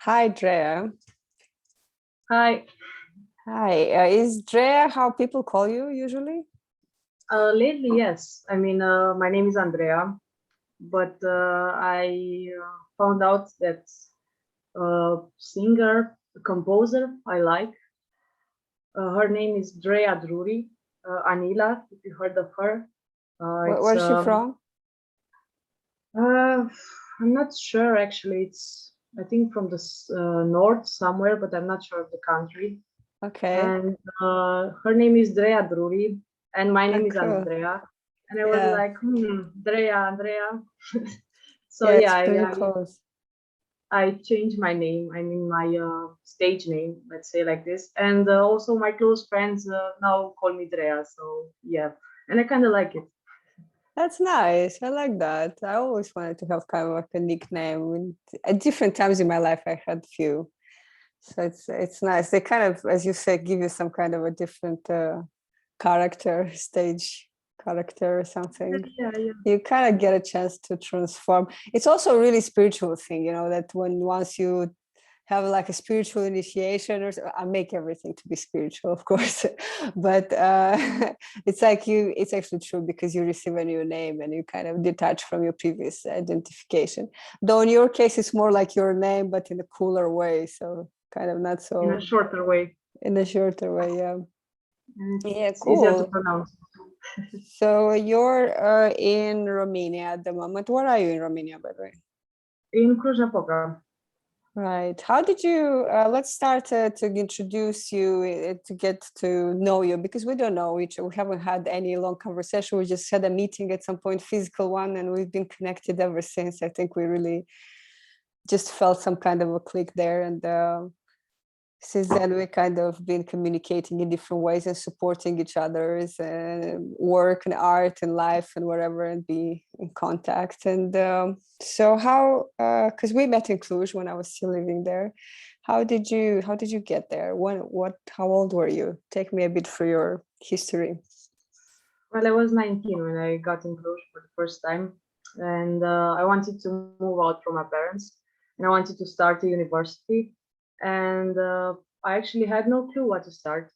Hi, Dréa. Hi, Hi. Is Dréa how people call you usually? lately, yes. My name is Andrea, but I found out that singer, composer I like. Her name is Dréa Druri, Anila, if you heard of her. It's Where's she from? uh, I'm not sure actually. It's I think from the north somewhere, but I'm not sure of the country. Okay. And her name is Dréa Druri, and my Ah, name is cool. Andrea. And I was Yeah. like, Drea, Andrea. So Yeah, yeah, it's pretty close. I changed my name. I mean my stage name, let's say like this. And also my close friends now call me Drea. So yeah, and I kind of like it. That's nice. I like that. I always wanted to have kind of like a nickname. At different times in my life, I had few. So it's nice. They kind of, as you say, give you some kind of a different character, stage character or Yeah, something. yeah, yeah. You kind of get a chance to transform. It's also a really spiritual thing, that when once you have like a spiritual initiation I make everything to be spiritual, of course, but it's like it's actually true because you receive a new name and you kind of detach from your previous identification. Though in your case, it's more like your name, but in a cooler way. So kind of not In a so shorter way, in a shorter way. Yeah. and Yeah, it's easier to cool. pronounce. So you're in Romania at the moment. Where are you in Romania, by the way? In Cluj-Napoca. Right. How did you, let's start to introduce you, to get to know you, because we don't know each, we haven't had any long conversation. We just had a meeting at some point, physical one, and we've been connected ever since. I think we really just felt some kind of a click there. And since then, we kind of been communicating in different ways and supporting each other's work and art and life and whatever, and be in contact. And so how, because we met in Cluj when I was still living there. How did you get there? How old were you? Take me a bit through your history. Well, I was 19 when I got in Cluj for the first time, and I wanted to move out from my parents, and I wanted to start a university, and I actually had no clue what to start.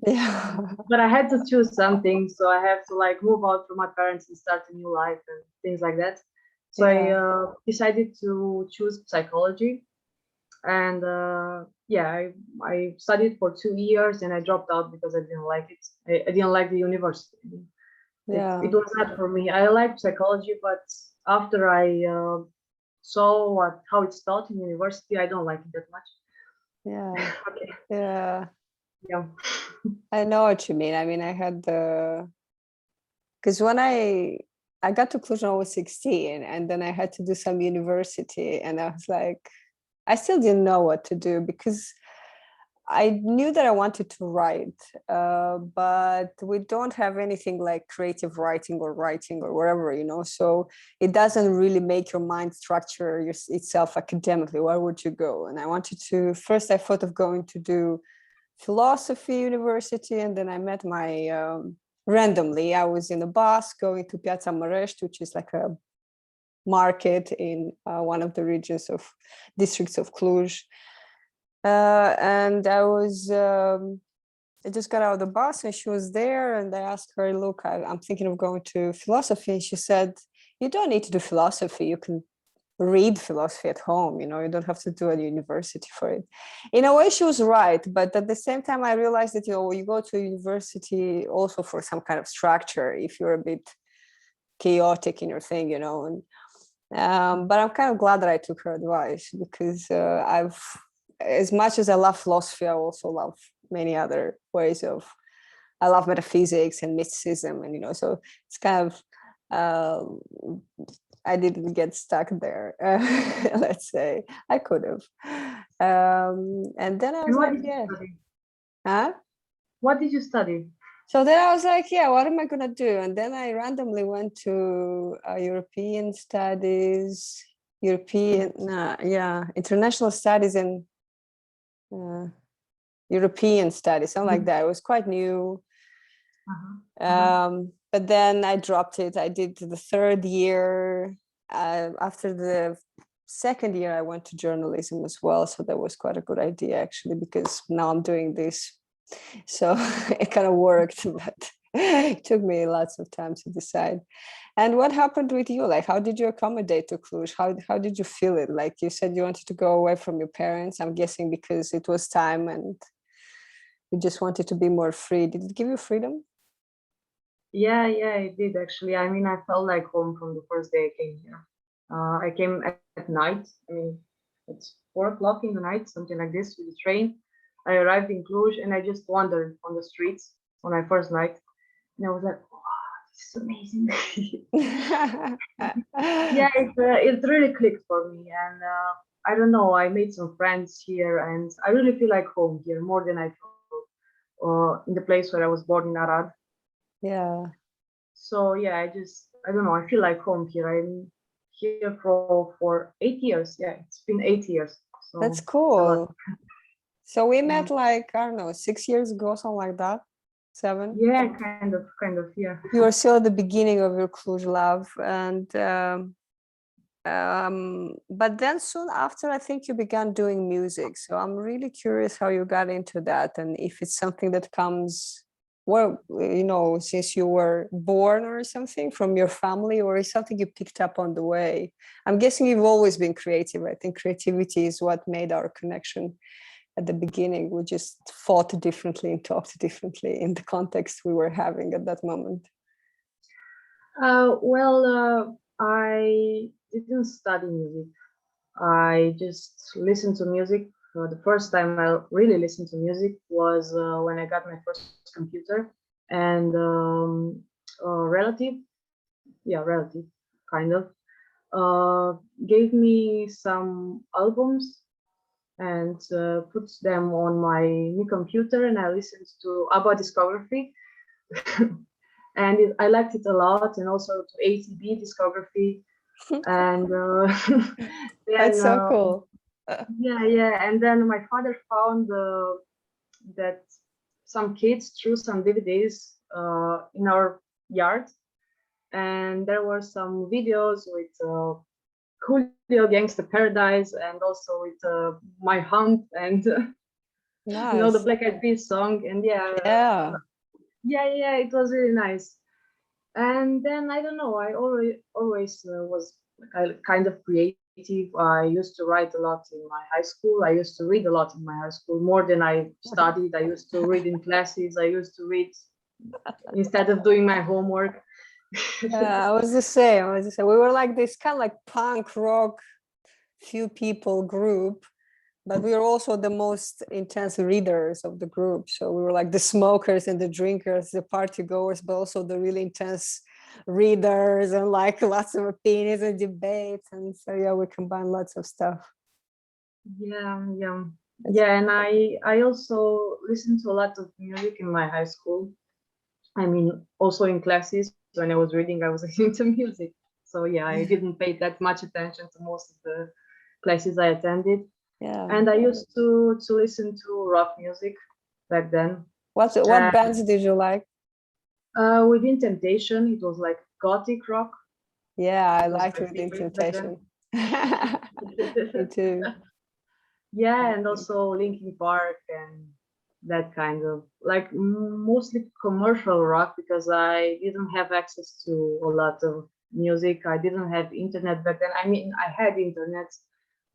Yeah. But I had to choose something, so I have to like move out from my parents and start a new life and things like that. So I Yeah. decided to choose psychology, and I studied for 2 years and I dropped out because I didn't like it. I didn't like the university. It Yeah. was not for me. I liked psychology, but after I saw how it's taught in university, I don't like it that much. Yeah. Okay, Yeah. yeah. I know what you mean. I mean, I had because when I got to Cluj when I was 16, and then I had to do some university, and I was like, I still didn't know what to do because I knew that I wanted to write, but we don't have anything like creative writing or whatever, So it doesn't really make your mind structure itself academically. Where would you go? And I wanted to first. I thought of going to do philosophy university, and then I met my randomly. I was in a bus going to Piața Mărești, which is like a market in one of the regions of districts of Cluj. And I just got out of the bus and she was there, and I asked her, look, I'm thinking of going to philosophy. And she said, you don't need to do philosophy. You can read philosophy at home, you don't have to do a university for it. In a way, she was right, but at the same time I realized that you go to a university also for some kind of structure if you're a bit chaotic in your thing, and but I'm kind of glad that I took her advice because I've as much as I love philosophy, I also love many other ways of I love metaphysics and mysticism, and so it's kind of uh, I didn't get stuck there. Let's say I could have. And then I And was what like, did you yeah, study? huh? What did you study? So then I was like, yeah, what am I gonna do? And then I randomly went to European studies, international studies and uh, European studies, something like that. It was quite new. Uh-huh. Uh-huh. But then I dropped it. I did the third year after the second year I went to journalism as well, so that was quite a good idea actually, because now I'm doing this. So it kind of worked, but it took me lots of time to decide. And what happened with you? Like, how did you accommodate to Cluj? How did you feel it? Like you said, you wanted to go away from your parents. I'm guessing because it was time and you just wanted to be more free. Did it give you freedom? Yeah, yeah, it did actually. I mean, I felt like home from the first day I came here. I came at night. I mean, it's 4 o'clock in the night, something like this, with the train. I arrived in Cluj and I just wandered on the streets on my first night, and I was like, "Wow, this is amazing." Yeah, it really clicked for me, and I don't know. I made some friends here, and I really feel like home here more than I felt in the place where I was born in Arad. Yeah, So yeah, I don't know. I feel like home here. I'm here for 8 years. Yeah, it's been 8 years. that's So it's a lot. cool. So we Yeah, met like, I don't know, 6 years ago, something like that. 7. yeah, kind of. Yeah. You were still at the beginning of your Cluj love, and but then soon after, I think you began doing music. So I'm really curious how you got into that, and if it's something that comes, well, since you were born or something from your family, or is something you picked up on the way. I'm guessing you've always been creative. I think creativity is what made our connection at the beginning. We just thought differently and talked differently in the context we were having at that moment. I didn't study music. I just listened to music. The first time I really listened to music was when I got my first computer, and relative, kind of, gave me some albums and put them on my new computer, and I listened to ABBA discography, and I liked it a lot, and also to ATB discography, and then That's so cool. yeah, yeah, and then my father found that some kids threw some DVDs in our yard, and there were some videos with Julio Gangsta Paradise, and also with My Hunt, and the Nice. Black Eyed Peas song, and yeah, Yeah. yeah, it was really nice. And then I don't know, I always was kind of creative. I used to write a lot in my high school. I used to read a lot in my high school, more than I studied. I used to read in classes. I used to read instead of doing my homework. I was the same. I was the same. We were like this kind of like punk rock, few people group, but we were also the most intense readers of the group. So we were like the smokers and the drinkers, the party goers, but also the really intense readers and like lots of opinions and debates. And so yeah, we combined lots of stuff. Yeah, yeah, It's, yeah. And I also listened to a lot of music in my high school. I mean, also in classes when I was reading, I was listening to music. So yeah, I didn't pay that much attention to most of the classes I attended. yeah. And I used to listen to rock music back then. What And bands did you like? Within Temptation, it was like gothic rock. Yeah, I It was liked my Within favorite back then. Temptation. Me too. Yeah, and also Linkin Park and that kind of like mostly commercial rock, because I didn't have access to a lot of music. I didn't have internet back then. I mean, I had internet,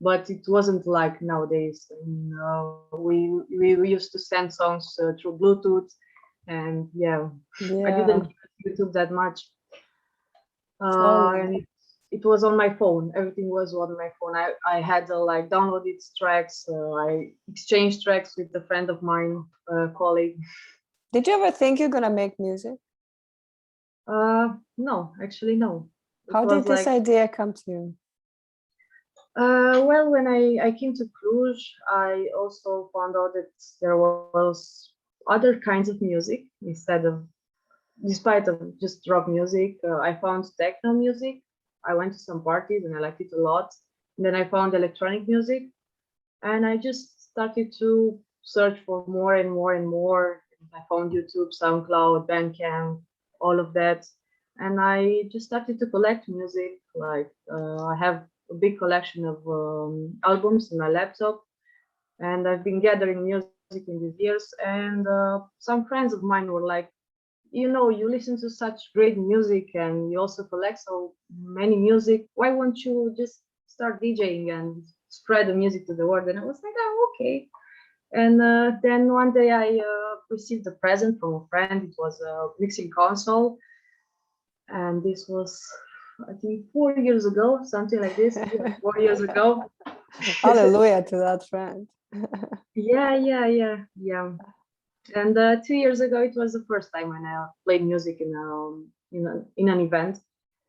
but it wasn't like nowadays. I mean, we used to send songs through Bluetooth, and yeah, I Yeah, didn't use YouTube that much. totally. And it was on my phone. Everything was on my phone. I had like downloaded tracks. I exchanged tracks with a friend of mine, a colleague. Did you ever think you're gonna make music? No, actually, no. It How was did this like, idea come to you? well, when I came to Cluj, I also found out that there was other kinds of music despite of just rock music. I found techno music. I went to some parties and I liked it a lot. And then I found electronic music, and I just started to search for more and more and more. I found YouTube, SoundCloud, Bandcamp, all of that, and I just started to collect music. Like I have a big collection of albums in my laptop, and I've been gathering music in these years. And some friends of mine were like, you know, you listen to such great music and you also collect so many music. Why won't you just start DJing and spread the music to the world? And I was like, oh, okay. And then one day I received a present from a friend. It was a mixing console, and this was, I think, 4 years ago, something like this. Yeah, 4 years ago. Hallelujah to that friend. Yeah. And 2 years ago, it was the first time when I played music in an event.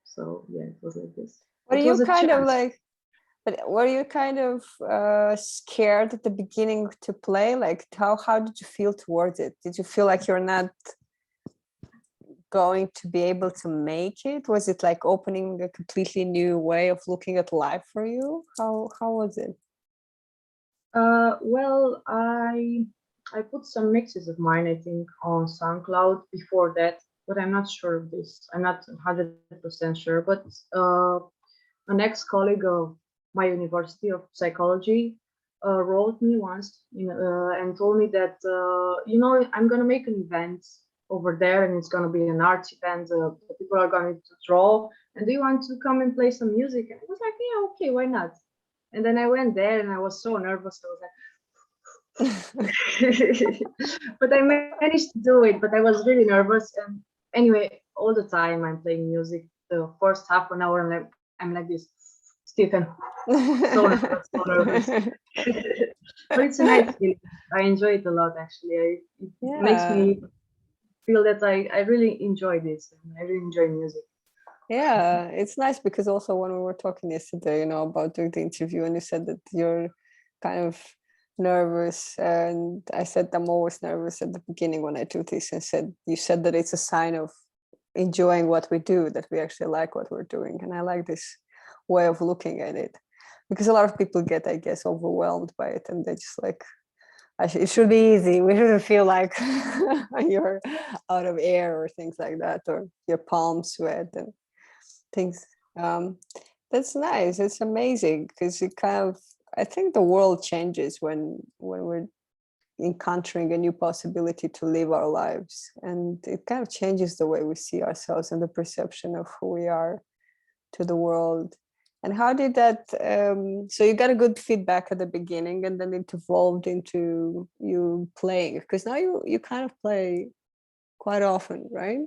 So yeah, it was like this. Were It you was a kind of chance. like, but were you kind of scared at the beginning to play? Like, how did you feel towards it? Did you feel like you're not going to be able to make it? Was it like opening a completely new way of looking at life for you? How was it? Well, I put some mixes of mine, I think, on SoundCloud before that, but I'm not sure of this. I'm not 100% sure. But an ex-colleague of my university of psychology wrote me once, and told me that I'm gonna make an event over there, and it's gonna be an art event. People are going to draw, and do you want to come and play some music? And I was like, yeah, okay, why not? And then I went there, and I was so nervous. I was like, but I managed to do it. But I was really nervous. And anyway, all the time I'm playing music. The first half an hour, I'm like this, Stephen, so nervous, so nervous. But it's a nice feeling. I enjoy it a lot, actually. It makes Yeah. me feel that I really enjoy this. And I really enjoy music. Yeah, it's nice because also when we were talking yesterday, about doing the interview, and you said that you're kind of nervous, and I said I'm always nervous at the beginning when I do this, and you said that it's a sign of enjoying what we do, that we actually like what we're doing, and I like this way of looking at it, because a lot of people get, I guess, overwhelmed by it, and they just like, it should be easy. We shouldn't feel like you're out of air or things like that, or your palms sweat and things. um that's nice. It's amazing because it kind of, I think the world changes when we're encountering a new possibility to live our lives, and it kind of changes the way we see ourselves and the perception of who we are to the world. And how did that, so you got a good feedback at the beginning, and then it evolved into you playing, because now you kind of play quite often, right?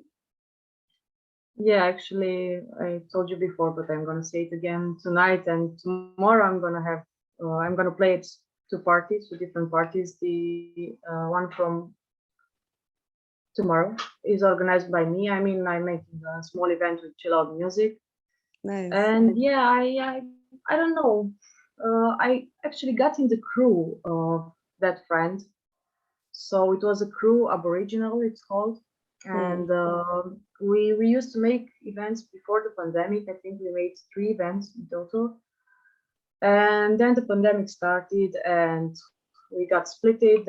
Yeah, actually, I told you before, but I'm gonna say it again tonight and tomorrow. I'm gonna play it two parties, two different parties. The one from tomorrow is organized by me. I mean, I'm making a small event with chill out music, Nice. and yeah, I don't know. I actually got in the crew of that friend. So it was a crew, Aboriginal, it's called, Mm. and we used to make events before the pandemic. I think we made 3 events in total, and then the pandemic started, and we got splitted.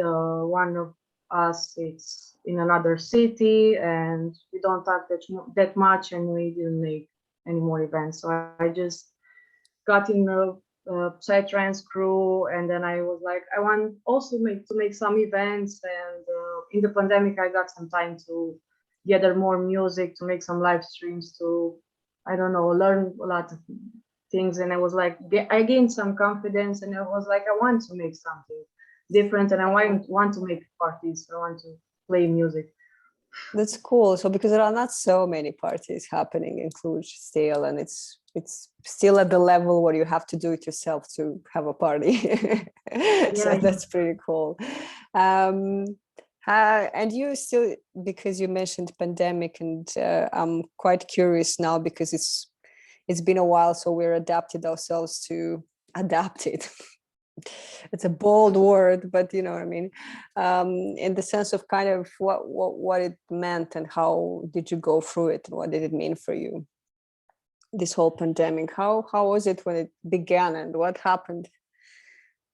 One of us is in another city, and we don't talk that much, and we didn't make any more events. So I just got in the psytrance crew, and then I was like, I want also to make some events. And in the pandemic, I got some time to gather more music, to make some live streams, to, I don't know, learn a lot of things. And I was like, I gained some confidence, and I was like, I want to make something different, and I want to make parties. I want to play music. That's cool. So because there are not so many parties happening in Cluj still, and it's still at the level where you have to do it yourself to have a party. So Yeah. that's pretty cool. Um, and you still, because you mentioned pandemic, and I'm quite curious now because it's been a while, so we're adapted ourselves to adapt it. It's a bold word, but you know what I mean, in the sense of kind of what it meant, and how did you go through it, and what did it mean for you, this whole pandemic? How was it when it began, and what happened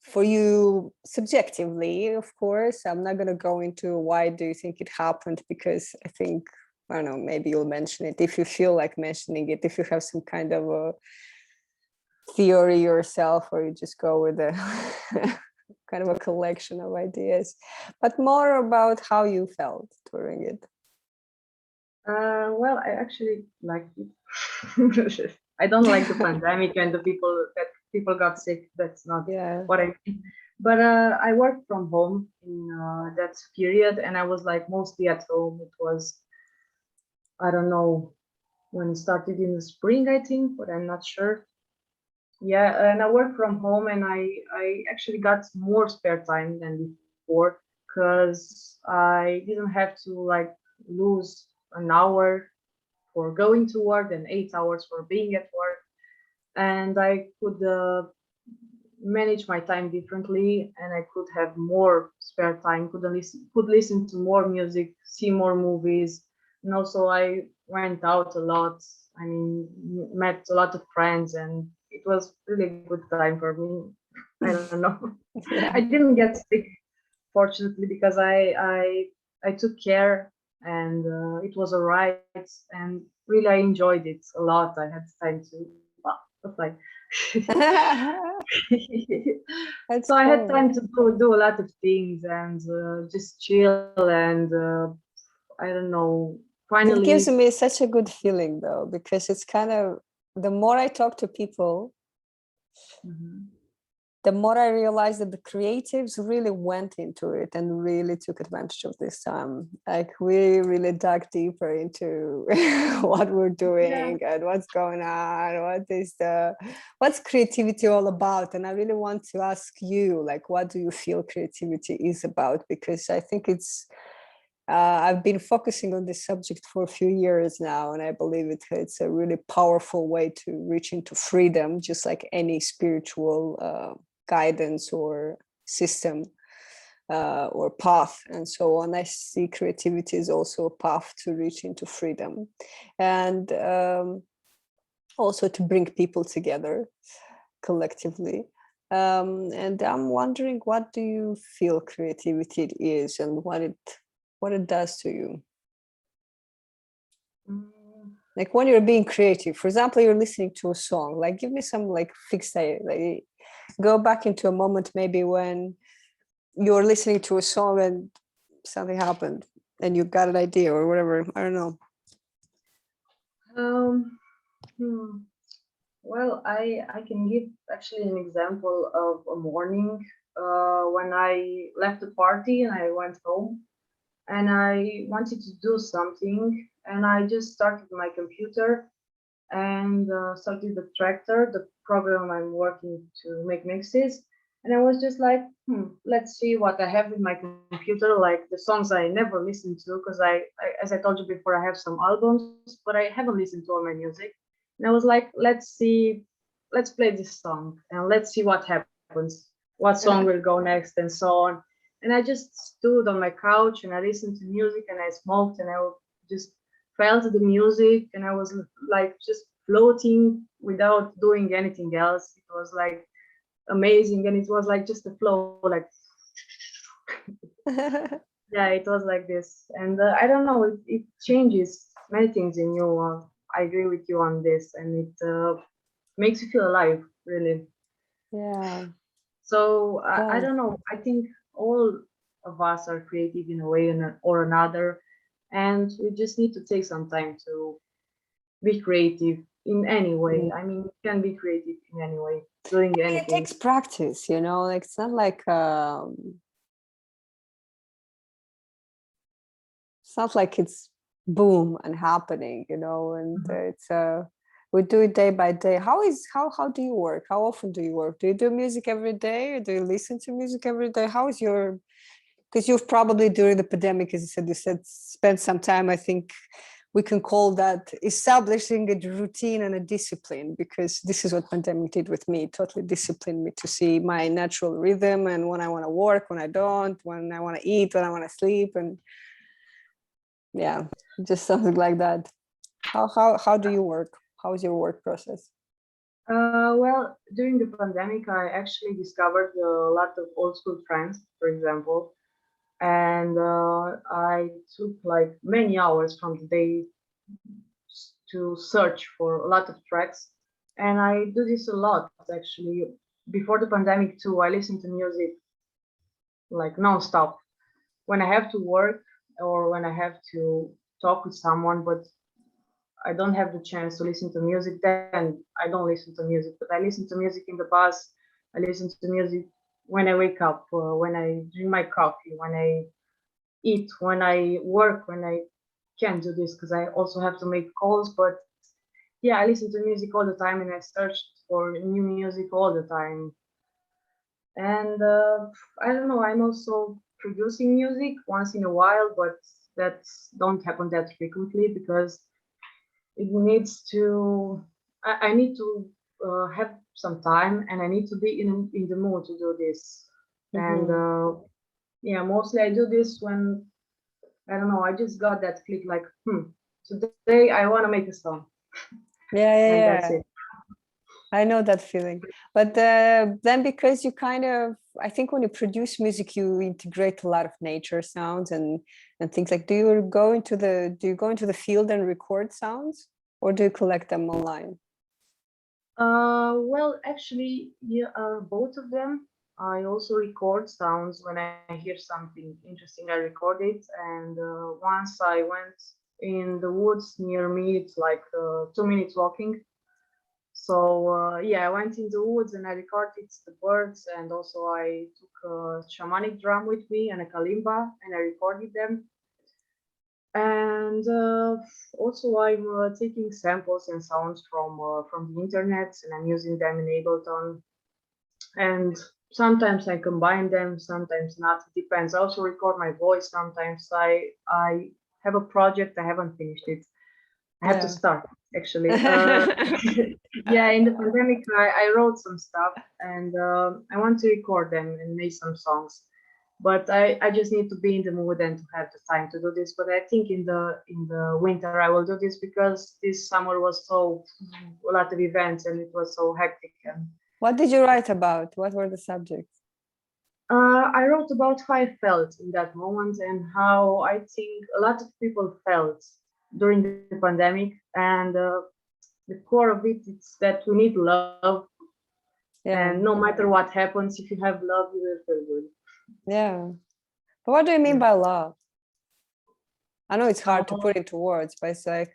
for you subjectively? Of course, I'm not going to go into why do you think it happened, because I think, I don't know, maybe you'll mention it if you feel like mentioning it, if you have some kind of a theory yourself, or you just go with a kind of a collection of ideas, but more about how you felt during it. Well, I actually liked it. I don't like the pandemic and the people got sick. That's not Yeah. what I mean. But I worked from home in that period, and I was like mostly at home. It was, I don't know, when it started in the spring, I think, but I'm not sure. Yeah, and I work from home, and I actually got more spare time than before because I didn't have to like lose an hour for going to work and 8 hours for being at work, and I could manage my time differently, and I could have more spare time. Could listen to more music, see more movies, and also I went out a lot. I mean, met a lot of friends, and it was really a good time for me. I don't know. I Yeah. didn't get sick, fortunately, because I took care, and it was alright, and really I enjoyed it a lot. I had time to, well, that's like. That's So I had cool. time to do a lot of things and just chill and I don't know. It gives Finally, me such a good feeling though, because it's kind of, the more I talk to people, mhm. the more I realized that the creatives really went into it and really took advantage of this time. Like we really dug deeper into what we're Yeah, doing and what's going on, what's creativity all about. And I really want to ask you, like, what do you feel creativity is about? Because I think I've been focusing on this subject for a few years now, and I believe it's a really powerful way to reach into freedom, just like any spiritual guidance or system or path and so on. I see creativity is also a path to reach into freedom, and also to bring people together collectively. And I'm wondering, what do you feel creativity is, and what it does to you? mm, Like when you're being creative, for example, you're listening to a song, like give me some like fixed idea, like go back into a moment maybe when you're listening to a song and something happened and you got an idea or whatever. I don't know. um, hmm. Well, I can give actually an example of a morning when I left the party and I went home and I wanted to do something, and I just started my computer and started the tractor, the program I'm working to make mixes. And I was just like, let's see what I have in my computer, like the songs I never listened to, because as I told you before, I have some albums, but I haven't listened to all my music. And I was like, let's play this song and let's see what happens, what song will go next, and so on. And I just stood on my couch and I listened to music and I smoked and I just felt the music, and I was like just floating without doing anything else. It was like amazing, and it was like just a flow, like yeah, it was like this. And I don't know, it changes many things in you. I agree with you on this, and it makes you feel alive, really. Yeah. So I Does. don't know. I think all of us are creative in a way or another, and we just need to take some time to be creative in any way. I mean, you can be creative in any way, doing It anything. takes practice, you know, like it's not like it's boom and happening, you know, and Mhm. it's we do it day by day. How do you work? How often do you work? Do you do music every day, or do you listen to music every day? How is your, because you've probably during the pandemic, as you said, spent some time, I think we can call that establishing a routine and a discipline, because this is what pandemic did with me. It totally disciplined me to see my natural rhythm and when I want to work, when I don't, when I want to eat, when I want to sleep, and yeah, just something like that. How do you work? How is your work process? Well, during the pandemic, I actually discovered a lot of old school friends, for example, and I took like many hours from the day to search for a lot of tracks. And I do this a lot actually. Before the pandemic too, I listen to music like non-stop when I have to work or when I have to talk with someone, but I don't have the chance to listen to music, then I don't listen to music. But I listen to music in the bus. I listen to music when I wake up, when I drink my coffee, when I eat, when I work, when I can't do this because I also have to make calls. But yeah, I listen to music all the time and I search for new music all the time. And I don't know, I'm also producing music once in a while, but that don't happen that frequently because it needs to I need to have some time and I need to be in the mood to do this. And Mm-hmm. yeah, mostly I do this when I don't know, I just got that click like, today I want to make a song, Yeah, yeah, and that's yeah. it. I know that feeling. But then because you kind of, I think when you produce music, you integrate a lot of nature sounds and things like, do you go into the field and record sounds, or do you collect them online? Well, actually, yeah, both of them. I also record sounds when I hear something interesting. I record it, and once I went in the woods near me. It's like 2 minutes walking. So yeah, I went in the woods and I recorded the birds, and also I took a shamanic drum with me and a kalimba, and I recorded them. And also I'm taking samples and sounds from the internet, and I'm using them in Ableton. And sometimes I combine them, sometimes not. It depends. I also record my voice sometimes. I have a project. I haven't finished it. I have to Yeah. start actually. Yeah, in the pandemic, I wrote some stuff, and I want to record them and make some songs. But I just need to be in the mood and to have the time to do this. But I think in the winter I will do this because this summer was so a lot of events and it was so hectic. And What did you write about? What were the subjects? I wrote about how I felt in that moment and how I think a lot of people felt during the pandemic. And the core of it is that we need love, and Yeah, no matter what happens, if you have love, you will feel good. yeah. But what do you mean Yeah. by love? I know it's hard to Uh, put into words, but it's like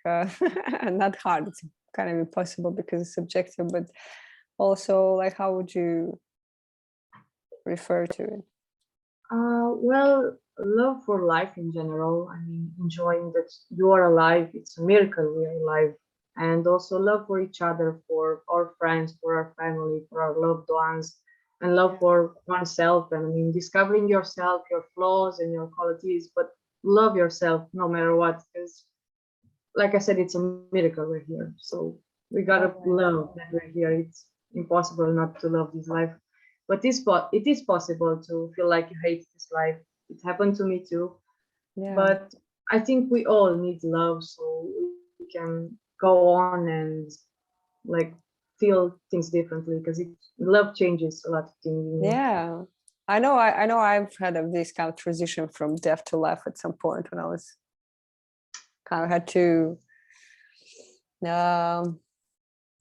not hard. It's kind of impossible because it's subjective. But also, like, how would you refer to it? well, love for life in general. I mean, enjoying that you are alive. It's a miracle we are alive. And also love for each other, for our friends, for our family, for our loved ones, and love Yeah. for oneself. And I mean, discovering yourself, your flaws and your qualities, but love yourself no matter what. Because, like I said, it's a miracle we're here. So we gotta Oh my love God. that we're here. It's impossible not to love this life. But it is possible to feel like you hate this life. It happened to me too. Yeah. But I think we all need love so we can go on and like feel things differently because love changes a lot of things in you. Yeah. I know I've had this kind of transition from deaf to life at some point when I was kind of had to um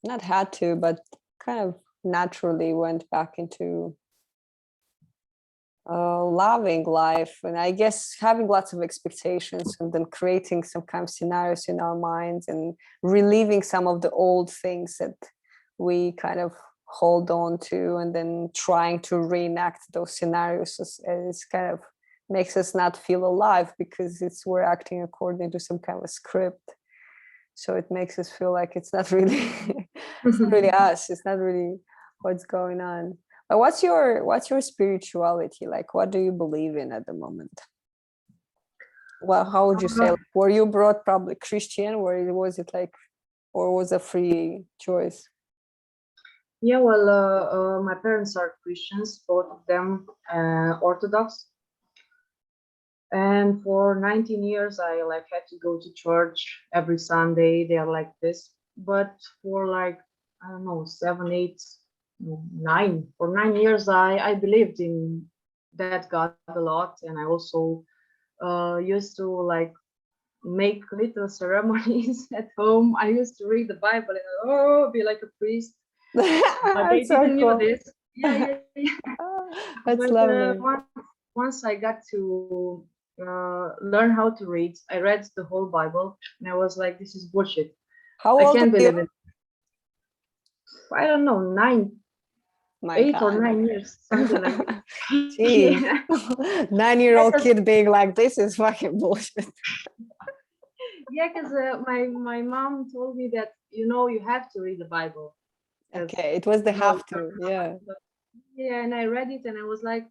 not had to, but kind of naturally went back into loving life, and I guess having lots of expectations and then creating some kind of scenarios in our minds and reliving some of the old things that we kind of hold on to, and then trying to reenact those scenarios is kind of makes us not feel alive because it's we're acting according to some kind of a script. So it makes us feel like it's not really it's not really us, it's not really what's going on. But what's your spirituality like? What do you believe in at the moment? Well, how would you say, like, were you brought probably Christian, or was it like, or was a free choice? Yeah, well, my parents are Christians, both of them Orthodox. And for 19 years, I like had to go to church every Sunday. They are like this. But for like, I don't know, 7, 8, no, 9, for 9 years, I believed in that God a lot. And I also used to like make little ceremonies at home. I used to read the Bible and be like a priest, but they That's so didn't know cool. this. Yeah. That's But lovely. once I got to learn how to read, I read the whole Bible, and I was like, "This is bullshit. How I old are can't you? believe it." I don't know, My 8 or 9 years, something like this. Jeez. Yeah, 9-year-old because kid being like, this is fucking bullshit. my mom told me that you have to read the Bible because Okay, it was the you have to, yeah. yeah, and I read it and I was like,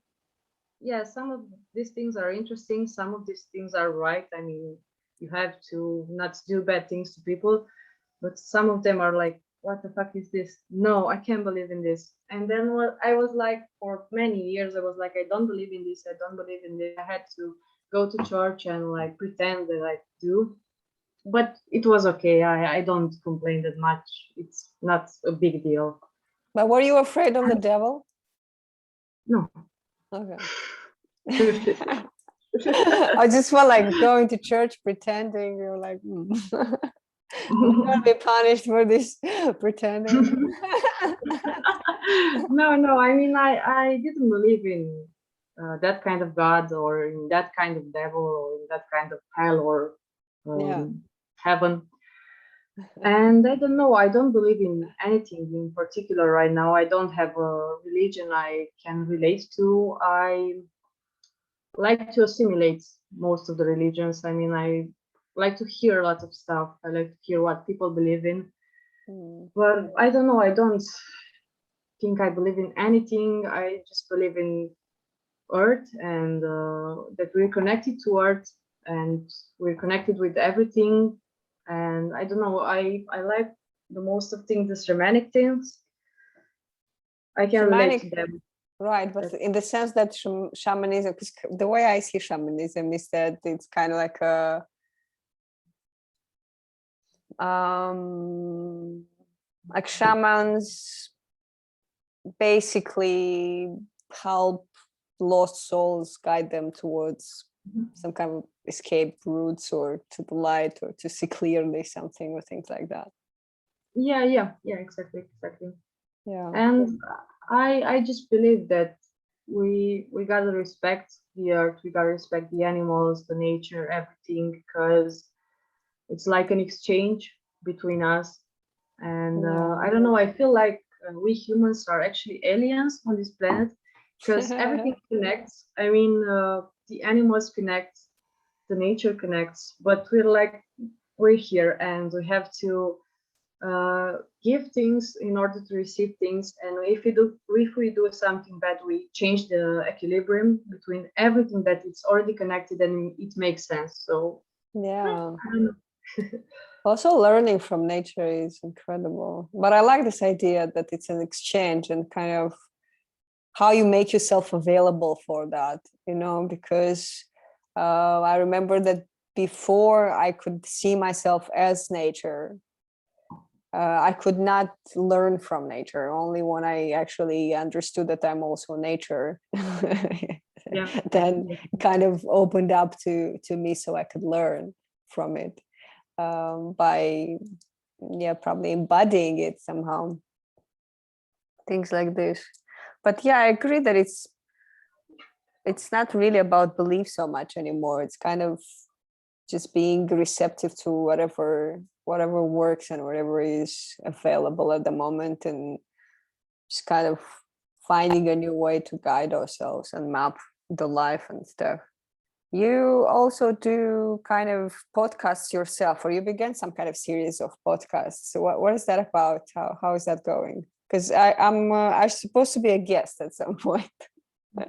yeah, some of these things are interesting, some of these things are right. I mean, you have to not do bad things to people, but some of them are like, what the fuck is this? No, I can't believe in this. And then what I was like, for many years I was like, I don't believe in this, I don't believe in this. I had to go to church and like pretend that I do, but it was okay. I don't complain that much. It's not a big deal. But were you afraid of the devil? No. Okay. I just felt like going to church pretending you're like, I'm gonna be punished for this pretending. No. I mean, I didn't believe in that kind of God or in that kind of devil or in that kind of hell or Yeah. heaven. And I don't know. I don't believe in anything in particular right now. I don't have a religion I can relate to. I like to assimilate most of the religions. I mean, I like to hear a lot of stuff. I like to hear what people believe in. Mm. But I don't know. I don't think I believe in anything. I just believe in Earth and that we're connected to Earth and we're connected with everything. And I don't know. I like the most of things, the shamanic things. I can relate to Shamanic, them. right? But in the sense that shamanism, because the way I see shamanism is that it's kind of like a like shamans basically help lost souls, guide them towards some kind of escape routes or to the light or to see clearly something or things like that. Yeah, exactly. Yeah. And I just believe that we gotta respect the earth, we gotta respect the animals, the nature, everything, because it's like an exchange between us. And I don't know, I feel like we humans are actually aliens on this planet because everything connects. I mean, the animals connect, the nature connects, but we're here and we have to give things in order to receive things. And if we do something bad, we change the equilibrium between everything that it's already connected and it makes sense. So Yeah. I don't know. Also, learning from nature is incredible. But I like this idea that it's an exchange and kind of how you make yourself available for that, because I remember that before I could see myself as nature, I could not learn from nature. Only when I actually understood that I'm also nature, Yeah. then kind of opened up to me so I could learn from it by probably embodying it somehow, things like this. But yeah, I agree that it's not really about belief so much anymore. It's kind of just being receptive to whatever works and whatever is available at the moment, and just kind of finding a new way to guide ourselves and map the life and stuff. You also do kind of podcasts yourself, or you began some kind of series of podcasts. So what is that about? How is that going? Because I'm supposed to be a guest at some point.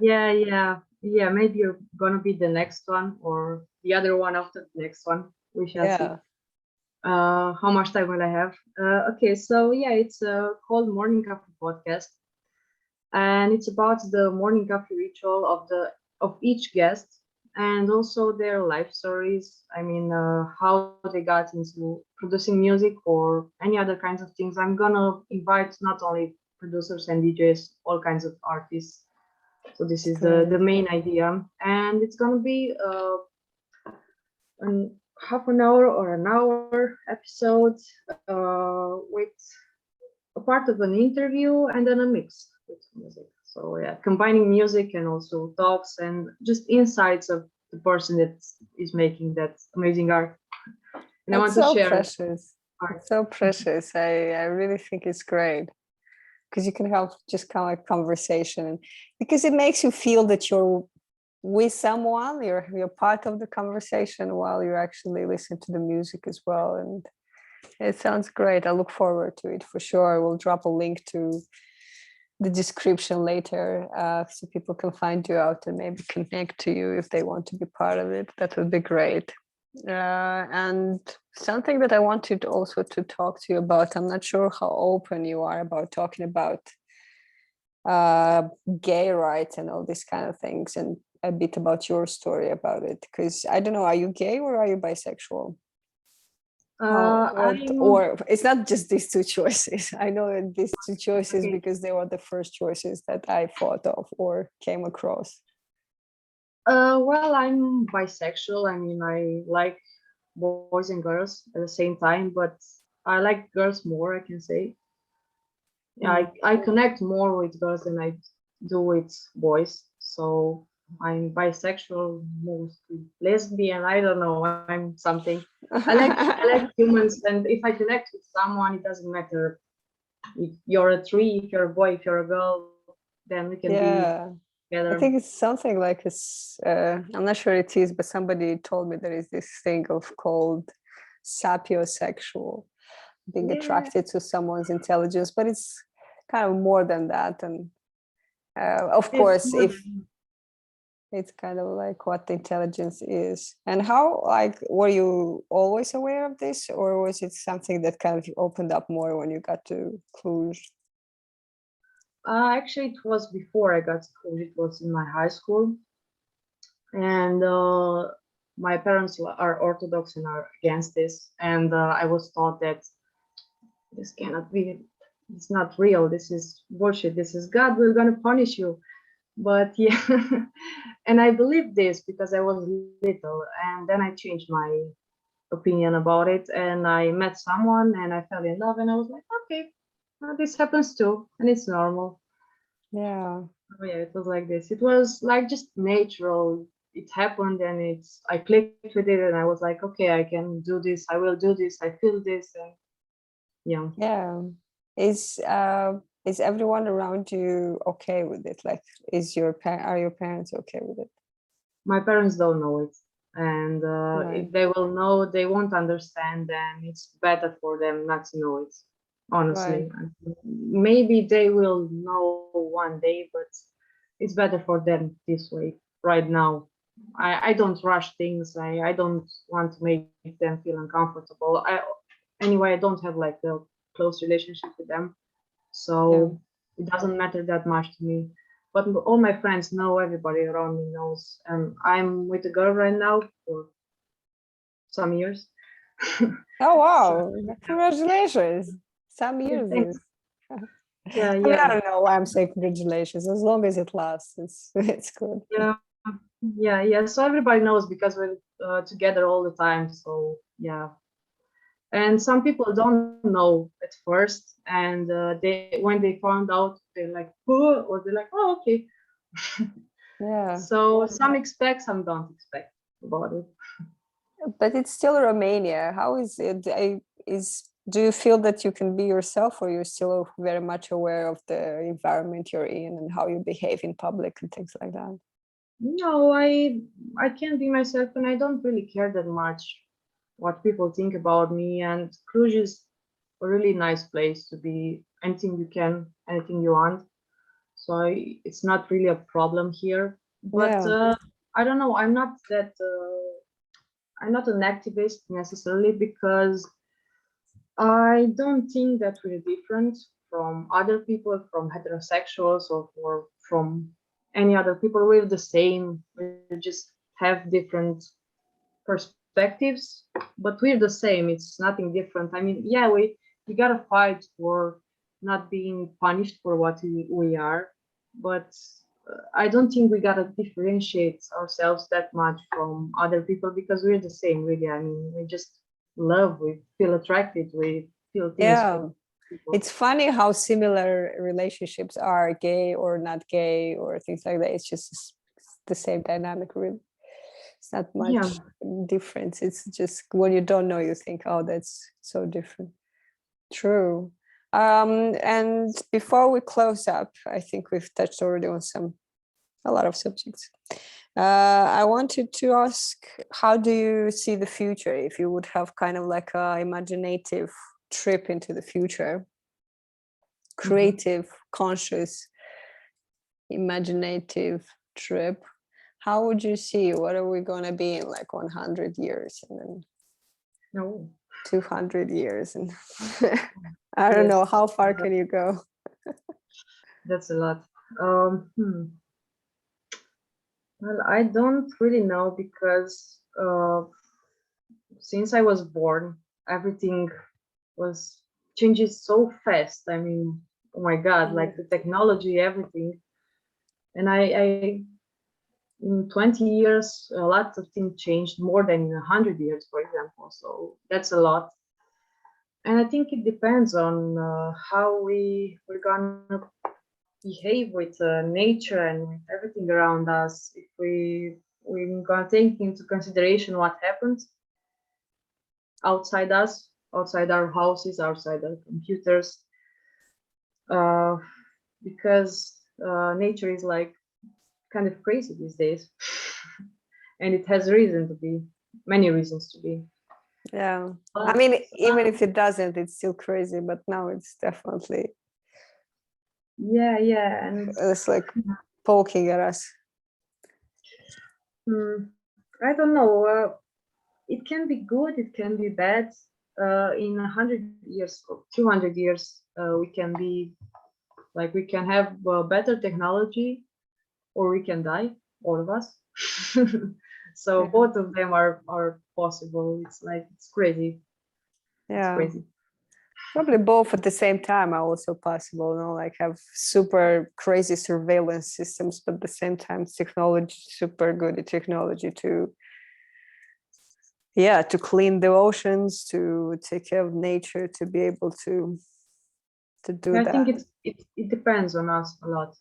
Yeah. Maybe you're gonna be the next one or the other one after the next one. We shall see. Yeah. How much time will I have? Okay, so yeah, it's called Morning Coffee Podcast, and it's about the morning coffee ritual of each guest and also their life stories. I mean, how they got into producing music or any other kinds of things. I'm gonna invite not only producers and DJs, all kinds of artists. So this is the Great. main idea, and it's gonna be an half an hour or an hour episode with a part of an interview and then a mix with music. So yeah, combining music and also talks and just insights of the person that is making that amazing art. And I That's want to so share precious. art. It's so precious. I really think it's great because you can have just kind of like conversation, and because it makes you feel that you're with someone, you're part of the conversation while you actually listen to the music as well. And it sounds great. I look forward to it for sure. We'll drop a link to the description later, so people can find you out and maybe connect to you if they want to be part of it. That would be great. And something that I wanted also to talk to you about, I'm not sure how open you are about talking about gay rights and all these kind of things, and a bit about your story about it, because I don't know, are you gay or are you bisexual? I'm Or it's not just these two choices. I know these two choices okay. because they were the first choices that I thought of or came across. Well, I'm bisexual. I mean, I like boys and girls at the same time, but I like girls more, I can say. Yeah, Mm. I connect more with girls than I do with boys. So I'm bisexual, mostly lesbian. I don't know. I'm something. I like humans, and if I connect with someone, it doesn't matter if you're a tree, if you're a boy, if you're a girl, then we can be Yeah, I together. think it's something like this. I'm not sure it is, but somebody told me there is this thing of called sapiosexual, being Yeah, attracted to someone's intelligence, but it's kind of more than that. And of it's course, more if than it's kind of like what the intelligence is. And how, like, were you always aware of this, or was it something that kind of opened up more when you got to Cluj? actually it was before I got to college. It was in my high school, and my parents are Orthodox and are against this. And I was taught that this cannot be, it's not real. This is bullshit. This is God. We're gonna punish you. But yeah, and I believed this because I was little, and then I changed my opinion about it, and I met someone, and I fell in love, and I was like, okay, well, this happens too, and it's normal. Yeah, Oh yeah, it was like this. It was like just natural. It happened, and I clicked with it, and I was like, okay, I can do this. I will do this. I feel this, and yeah. yeah. Is everyone around you okay with it? Like, are your parents okay with it? My parents don't know it, and Right, if they will know, they won't understand, and it's better for them not to know it. right. Honestly, maybe they will know one day, but it's better for them this way right now. I don't rush things. I don't want to make them feel uncomfortable. Anyway, I don't have like a close relationship with them, Yeah. so it doesn't matter that much to me. But all my friends know, everybody around me knows. I'm with a girl right now for some years. Oh So wow! Congratulations! Some yeah, years thanks. is. Yeah, I mean, I yeah, don't know why I'm saying congratulations. As long as it lasts, it's it's good. yeah, yeah. So everybody knows because we're together all the time. So yeah, and some people don't know at first, and they when they found out, they're like, oh, or they're like, oh, okay. Yeah, So some expect, some don't expect about it. but it's still Romania. How is it? Do you feel that you can be yourself, or you're still very much aware of the environment you're in and how you behave in public and things like that? No, I can be myself, and I don't really care that much what people think about me. And Cluj is a really nice place to be anything you can, anything you want. So it's not really a problem here. But Yeah, I don't know. I'm not that. I'm not an activist necessarily because I don't think that we're different from other people, from heterosexuals or from any other people. We're the same. We just have different perspectives, but we're the same. It's nothing different. I mean, yeah, we gotta fight for not being punished for what we are, but I don't think we gotta differentiate ourselves that much from other people because we're the same, really. I mean, we just love, we feel attracted, we feel things Yeah. for people. It's funny how similar relationships are, gay or not gay or things like that. It's just the same dynamic, really. It's not much Yeah. difference. It's just when you don't know, you think, oh, that's so different. True. And before we close up, I think we've touched already on a lot of subjects. I wanted to ask, how do you see the future? If you would have kind of like a imaginative trip into the future, creative, conscious, imaginative trip, how would you see what are we going to be in like 100 years and then No. 200 years and I don't know, how far can you go? That's a lot. Well, I don't really know because since I was born, everything was changes so fast. I mean, oh my God, like the technology, everything. And I in 20 years, a lot of things changed more than in 100 years, for example. So that's a lot. And I think it depends on how we're gonna behave with nature and with everything around us. If we're gonna take into consideration what happens outside us, outside our houses, outside our computers, uh, because nature is like kind of crazy these days, and it has reason to be, many reasons to be. Yeah. I But mean, even if it doesn't, it's still crazy, but now it's definitely, yeah, and it's like poking at us. I don't know. It can be good, it can be bad. In 100 years or 200 years, we can be like we can have better technology, or we can die, all of us. So Yeah. both of them are possible. It's like it's crazy. It's Yeah. crazy. Probably both at the same time are also possible, you know, like have super crazy surveillance systems, but at the same time, technology, super good technology to, yeah, to clean the oceans, to take care of nature, to be able to do I think that. it depends on us a lot,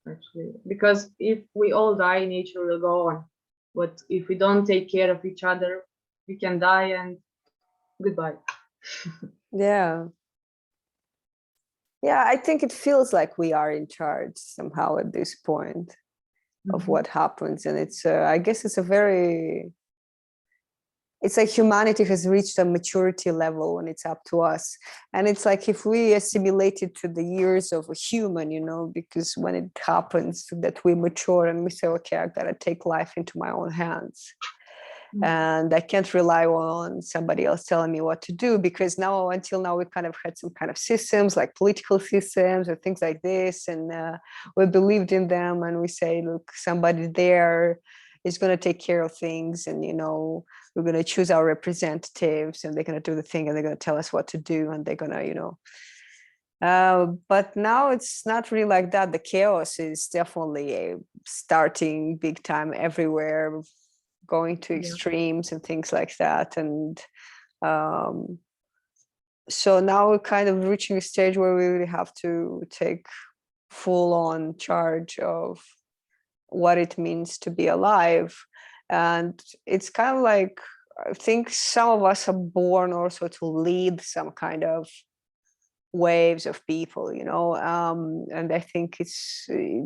actually, because if we all die, nature will go on. But if we don't take care of each other, we can die and goodbye. Yeah. Yeah, I think it feels like we are in charge somehow at this point of what happens. And it's, I guess it's a very, it's like humanity has reached a maturity level when it's up to us. And it's like if we assimilate it to the years of a human, you know, because when it happens that we mature and we say, okay, I gotta take life into my own hands. And I can't rely on somebody else telling me what to do, because now, until now, we kind of had some kind of systems like political systems or things like this, and we believed in them, and we say, look, somebody there is going to take care of things, and you know, we're going to choose our representatives, and they're going to do the thing, and they're going to tell us what to do, and they're going to, you know. But now it's not really like that. The chaos is definitely starting big time everywhere, going to extremes and things like that. And so now we're kind of reaching a stage where we really have to take full on charge of what it means to be alive. And it's kind of like, I think some of us are born also to lead some kind of waves of people, you know, and I think it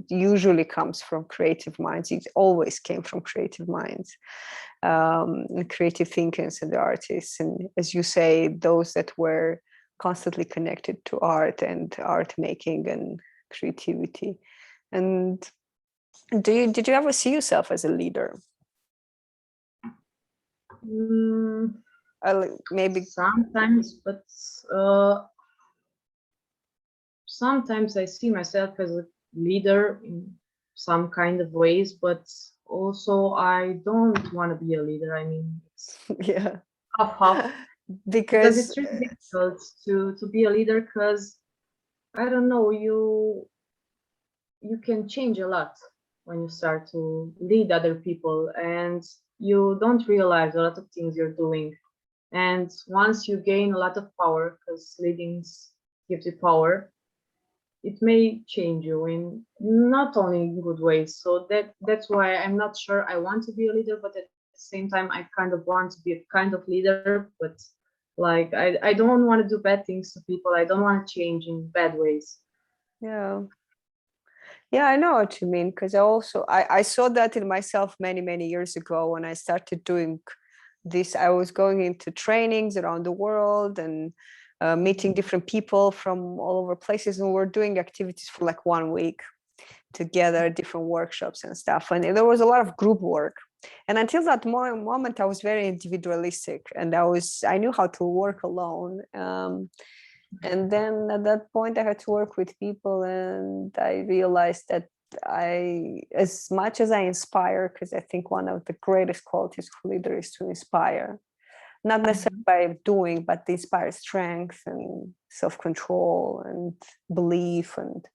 usually comes from creative minds. It always came from creative minds, and creative thinkers and artists, and as you say, those that were constantly connected to art and art making and creativity. And did you ever see yourself as a leader? Maybe Sometimes, but sometimes I see myself as a leader in some kind of ways, but also I don't want to be a leader. I mean, it's yeah, half because because it's really difficult to be a leader because I don't know, you can change a lot when you start to lead other people, and you don't realize a lot of things you're doing. And once you gain a lot of power, because leading gives you power, it may change you in not only in good ways. So that's why I'm not sure I want to be a leader, but at the same time I kind of want to be a kind of leader, but like I don't want to do bad things to people. I don't want to change in bad ways. Yeah. Yeah, I know what you mean, because I saw that in myself many years ago when I started doing this. I was going into trainings around the world and meeting different people from all over places, and we're doing activities for like 1 week together, different workshops and stuff. And there was a lot of group work. And until that moment, I was very individualistic, and I knew how to work alone. And then at that point, I had to work with people, and I realized that as much as I inspire, because I think one of the greatest qualities of leader is to inspire, not necessarily by doing, but they inspire strength and self-control and belief and,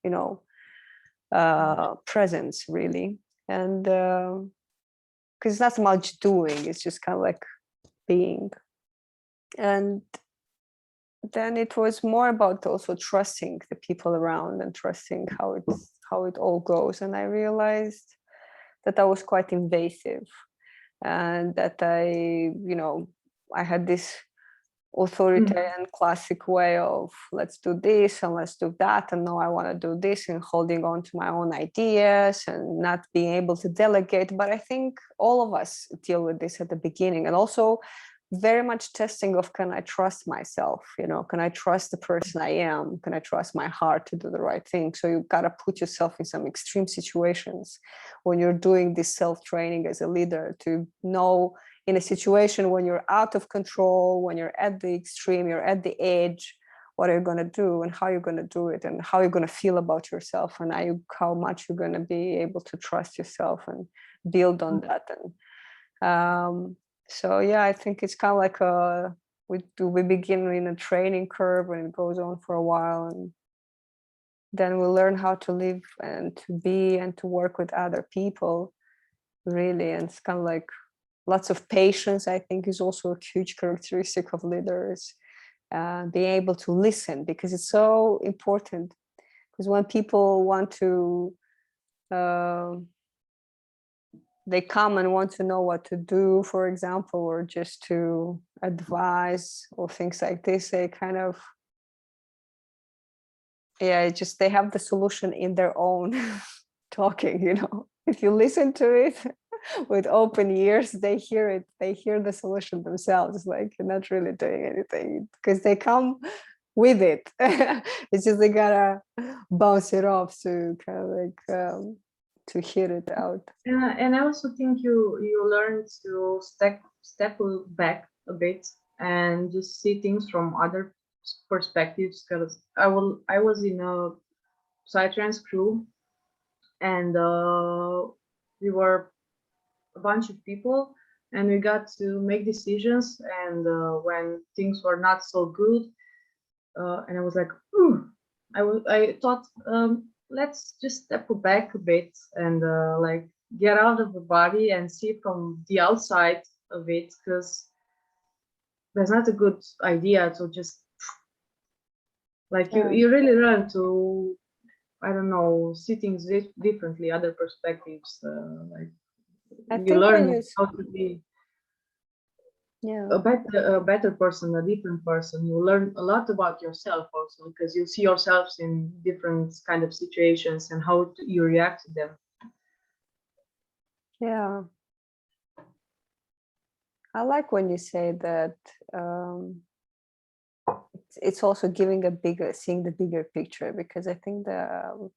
you know, presence, really. And because it's not so much doing, it's just kind of like being. And then it was more about also trusting the people around and trusting how it all goes. And I realized that I was quite invasive, and that I had this authoritarian classic way of let's do this and let's do that, and no, I want to do this, and holding on to my own ideas and not being able to delegate. But I think all of us deal with this at the beginning, and also very much testing of, can I trust myself? Can I trust the person I am? Can I trust my heart to do the right thing? So you got to put yourself in some extreme situations when you're doing this self-training as a leader, to know in a situation when you're out of control, when you're at the extreme, you're at the edge, what are you going to do and how you're going to do it, and how you're going to feel about yourself, and how much you're going to be able to trust yourself and build on that. And so yeah, I think it's kind of like we begin in a training curve, and it goes on for a while, and then we learn how to live and to be and to work with other people, really. And it's kind of like lots of patience, I think, is also a huge characteristic of leaders. Being able to listen, because it's so important. Because when people want to they come and want to know what to do, for example, or just to advise or things like this, they kind of, they have the solution in their own talking. If you listen to it with open ears, they hear the solution themselves. It's like you're not really doing anything, because they come with it. It's just they gotta bounce it off to kind of like to hear it out. And I also think you learn to step back a bit and just see things from other perspectives. Because I was in a psytrance crew, and we were a bunch of people, and we got to make decisions. And when things were not so good, and I was like, ooh, I thought, let's just step back a bit and like get out of the body and see from the outside of it, because that's not a good idea to just like you really learn to, I don't know, see things differently, other perspectives. Like I you think learn how to be yeah a better person, a different person. You learn a lot about yourself also, because you see yourselves in different kind of situations and how you react to them. yeah I like when you say that it's also seeing the bigger picture, because I think the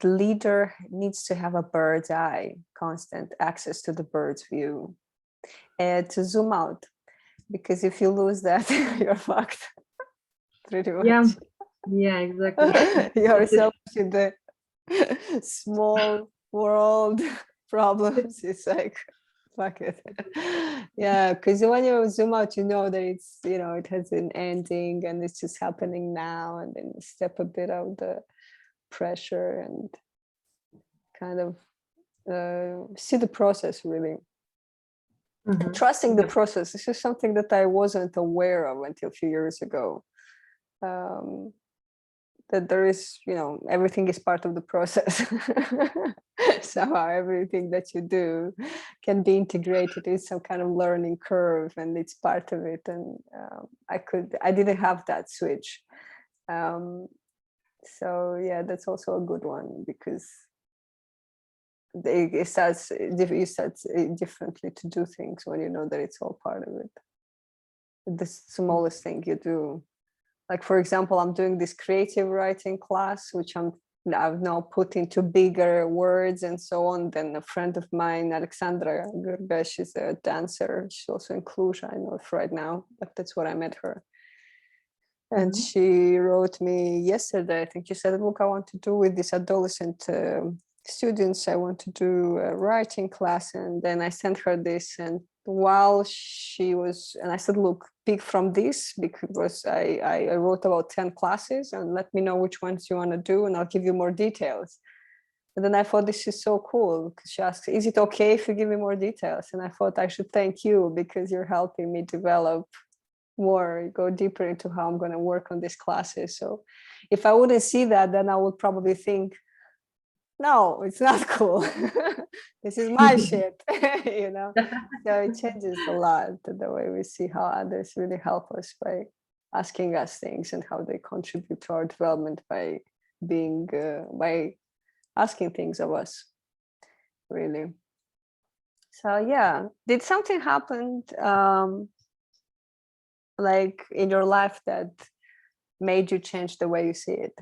leader needs to have a bird's eye, constant access to the bird's view, and to zoom out, because if you lose that, you're fucked. Pretty much. Yeah, exactly. Yourself in the small world problems. It's like fuck it. Yeah, because when you zoom out, you know that it has an ending and it's just happening now, and then you step a bit out pressure and kind of see the process really. Mhm. Trusting the Yep. process. This is something that I wasn't aware of until a few years ago. That there is, everything is part of the process. Somehow everything that you do can be integrated in some kind of learning curve, and it's part of it. And I didn't have that switch. So yeah, that's also a good one, because it starts, you start differently to do things when you know that it's all part of it. The smallest thing you do. Like, for example, I'm doing this creative writing class, which I've now put into bigger words and so on. Then a friend of mine, Alexandra Gurga, she's a dancer. She's also in Cluj, I know it right now, but that's where I met her. And she wrote me yesterday, I think she said, look, I want to do with these adolescent students, I want to do a writing class. And then I sent her this, and while she was, and I said, look, pick from this, because I wrote about 10 classes, and let me know which ones you want to do, and I'll give you more details. And then I thought, this is so cool, because she asked, is it okay if you give me more details? And I thought I should thank you, because you're helping me develop more, go deeper into how I'm going to work on these classes. So if I wouldn't see that, then I would probably think, no, it's not cool. This is my shit, So it changes a lot, the way we see how others really help us by asking us things, and how they contribute to our development by being, by asking things of us, really. So yeah, did something happen like in your life that made you change the way you see it?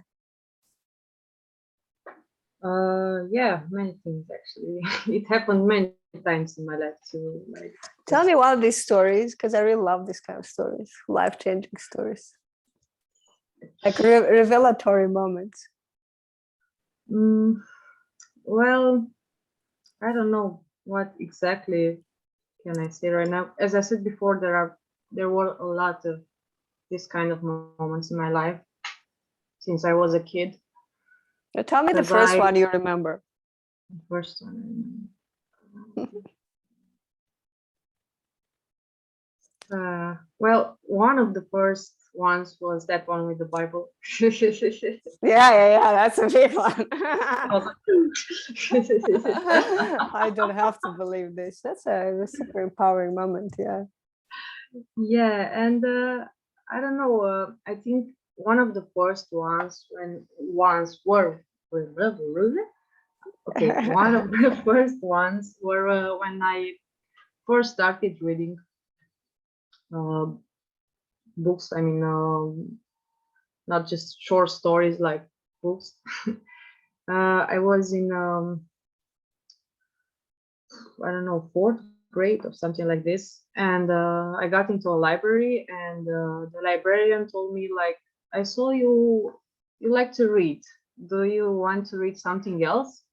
Yeah, many things actually. It happened many times in my life too. Like, Tell me one of these stories, because I really love this kind of stories, life-changing stories, like revelatory moments. well, I don't know what exactly can I say right now. As I said before, there were a lot of this kind of moments in my life since I was a kid. Tell me the first one you remember. The first one. Well, one of the first ones was that one with the Bible. Yeah, that's a big one. I don't have to believe this. That's a super empowering moment. Yeah. Yeah, and I don't know. I think one of the first ones okay, one of the first ones were when I first started reading uh, books. I mean, not just short stories like books. I was in I don't know, fourth grade or something like this, and I got into a library, and the librarian told me, like, I saw you like to read. Do you want to read something else?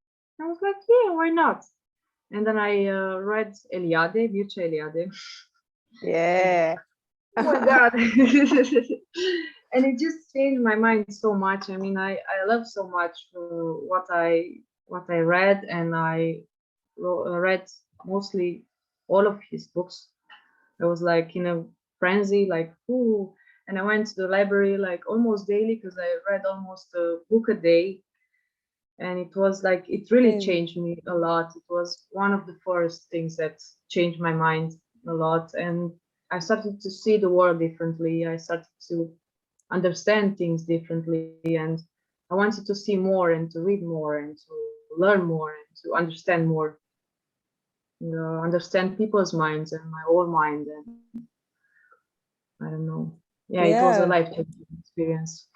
I was like, yeah, why not? And then I read Eliade, Mircea Eliade. Yeah. Oh my god. And it just changed my mind so much. I mean, I love so much what I read, and I read mostly all of his books. I was like in a frenzy, like, ooh. And I went to the library like almost daily, because I read almost a book a day. And it was like, it really changed me a lot. It was one of the first things that changed my mind a lot. And I started to see the world differently. I started to understand things differently. And I wanted to see more, and to read more, and to learn more, and to understand more. Understand people's minds and my own mind, and I don't know. Yeah, it was a life-changing experience.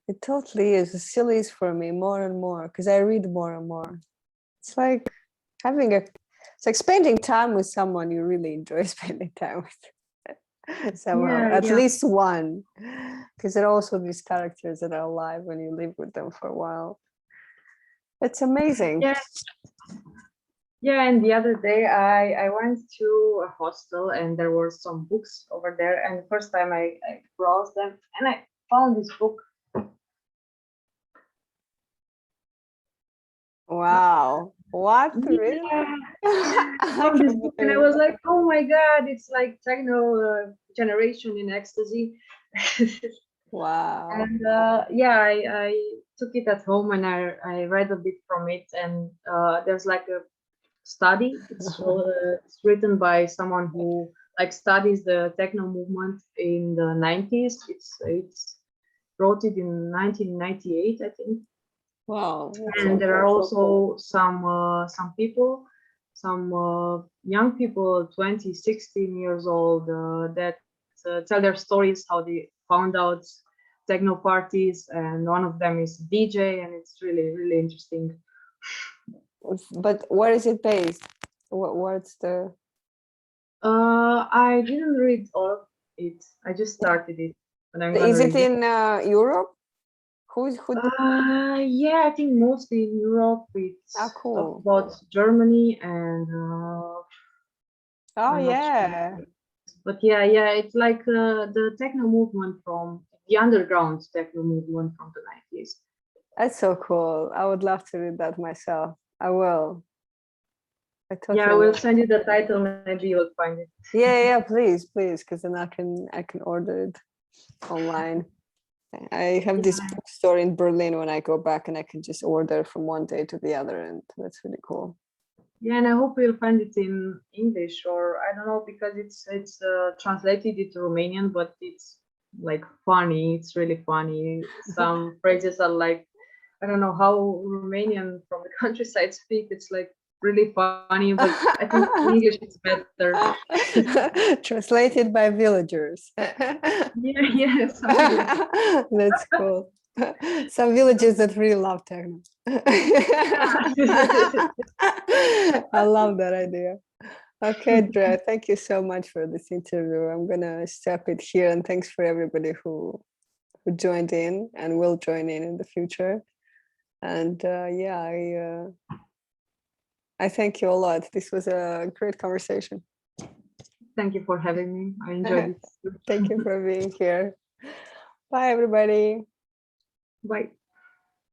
It totally is. It still is for me, more and more, because I read more and more. It's like it's like spending time with someone you really enjoy spending time with. Somehow, Yeah, at yeah. least one, because there are also these characters that are alive when you live with them for a while. It's amazing. Yeah. Yeah, and the other day I went to a hostel, and there were some books over there, and the first time I browsed them, and I found this book. What? Really? Yeah, I from this can't book, and I believe was like, oh my god, it's like techno generation in ecstasy. Wow. And yeah, I took it at home and I read a bit from it, and there's like a study. It's written by someone who like studies the techno movement in the 90s. It's wrote it in 1998, I think. Wow, that's And so there are cool. also some people, some young people, 20, 16 years old, that tell their stories how they found out techno parties, and one of them is DJ, and it's really really interesting. But where is it based? What's the? I didn't read all of it. I just started it, but I'm gonna Is it read it. in Europe? Who? Yeah, I think mostly in Europe. Ah, It's talk cool. about Germany, and Oh I'm not sure. yeah, But yeah, yeah, it's like the techno movement from the underground techno movement from the 90s. that's so cool. I would love to read that myself. I will. I Yeah, I totally will will. send you the title. Maybe you'll find it. Yeah, please, because then I can order it online. I have this Yeah, bookstore in Berlin when I go back, and I can just order from one day to the other, and that's really cool. yeah, and I hope you'll find it in English, or I don't know, because it's translated into Romanian, but it's like funny. It's really funny. Some phrases are like, I don't know how Romanian from the countryside speak. It's like really funny, but I think in English it's better. Translated by villagers. Yeah, yeah, something like that. That's cool. Some villages that really love techno. I love that idea. Okay, Dréa, thank you so much for this interview. I'm gonna stop it here, and thanks for everybody who joined in and will join in the future. And yeah, I thank you a lot. This was a great conversation. Thank you for having me. I enjoyed it. Thank you for being here. Bye, everybody. Bye.